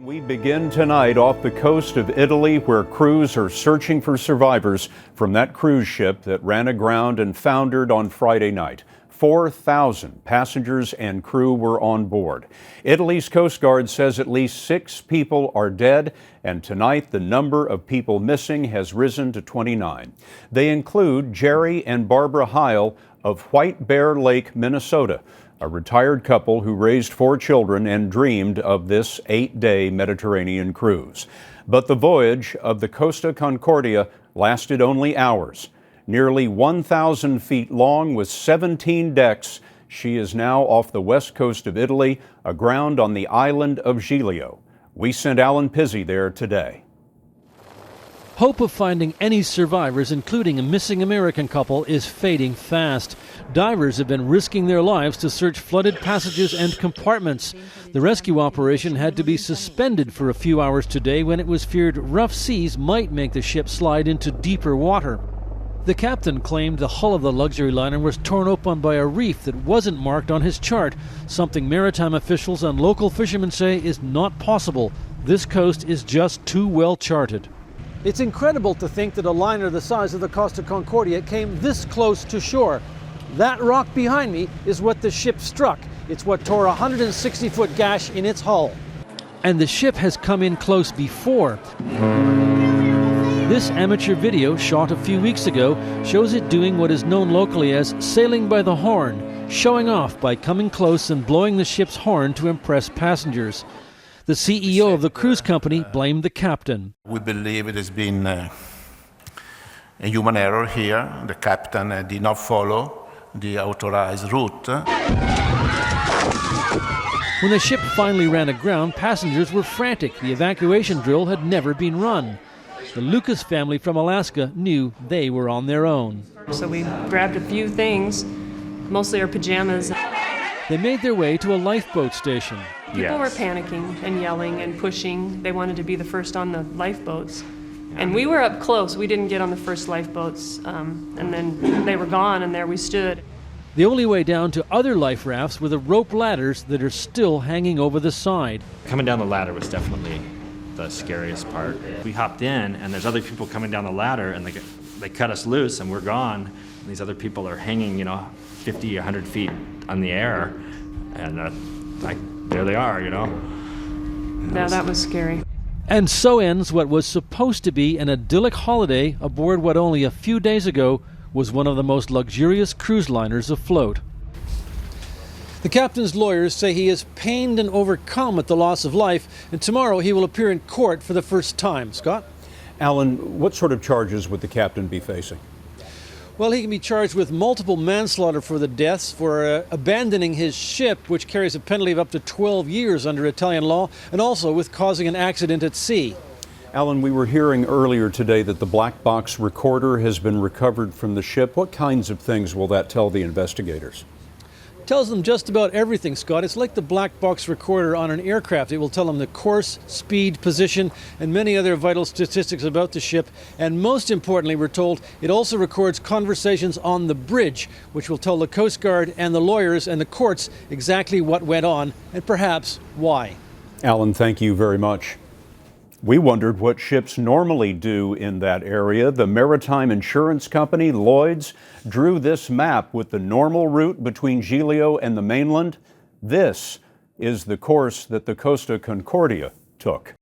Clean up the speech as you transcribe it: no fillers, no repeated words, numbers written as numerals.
We begin tonight off the coast of Italy, where crews are searching for survivors from that cruise ship that ran aground and foundered on Friday night. 4,000 passengers and crew were on board. Italy's Coast Guard says at least 6 people are dead, and tonight the number of people missing has risen to 29. They include Jerry and Barbara Heil of White Bear Lake, Minnesota, a retired couple who raised 4 children and dreamed of this 8-day Mediterranean cruise. But the voyage of the Costa Concordia lasted only hours. Nearly 1,000 feet long with 17 decks, she is now off the west coast of Italy, aground on the island of Giglio. We sent Pizzey there today. Hope of finding any survivors, including a missing American couple, is fading fast. Divers have been risking their lives to search flooded passages and compartments. The rescue operation had to be suspended for a few hours today when it was feared rough seas might make the ship slide into deeper water. The captain claimed the hull of the luxury liner was torn open by a reef that wasn't marked on his chart, something maritime officials and local fishermen say is not possible. This coast is just too well charted. It's incredible to think that a liner the size of the Costa Concordia came this close to shore. That rock behind me is what the ship struck. It's what tore a 160-foot gash in its hull. And the ship has come in close before. This amateur video, shot a few weeks ago, shows it doing what is known locally as sailing by the horn, showing off by coming close and blowing the ship's horn to impress passengers. The CEO of the cruise company blamed the captain. We believe it has been a human error here. The captain did not follow the authorized route. When the ship finally ran aground, passengers were frantic. The evacuation drill had never been run. The Lucas family from Alaska knew they were on their own. So we grabbed a few things, mostly our pajamas. They made their way to a lifeboat station. People were panicking and yelling and pushing. They wanted to be the first on the lifeboats. And we were up close. We didn't get on the first lifeboats. And then they were gone, and there we stood. The only way down to other life rafts were the rope ladders that are still hanging over the side. Coming down the ladder was definitely the scariest part. We hopped in, and there's other people coming down the ladder, and they cut us loose, and we're gone. And these other people are hanging, 50, 100 feet on the air, and there they are, Yeah, that was scary. And so ends what was supposed to be an idyllic holiday aboard what only a few days ago was one of the most luxurious cruise liners afloat. The captain's lawyers say he is pained and overcome at the loss of life, and tomorrow he will appear in court for the first time. Scott? Alan, what sort of charges would the captain be facing? Well, he can be charged with multiple manslaughter for the deaths, for abandoning his ship, which carries a penalty of up to 12 years under Italian law, and also with causing an accident at sea. Alan, we were hearing earlier today that the black box recorder has been recovered from the ship. What kinds of things will that tell the investigators? Tells them just about everything, Scott. It's like the black box recorder on an aircraft. It will tell them the course, speed, position, and many other vital statistics about the ship. And most importantly, we're told, it also records conversations on the bridge, which will tell the Coast Guard and the lawyers and the courts exactly what went on and perhaps why. Alan, thank you very much. We wondered what ships normally do in that area. The maritime insurance company, Lloyd's, drew this map with the normal route between Giglio and the mainland. This is the course that the Costa Concordia took.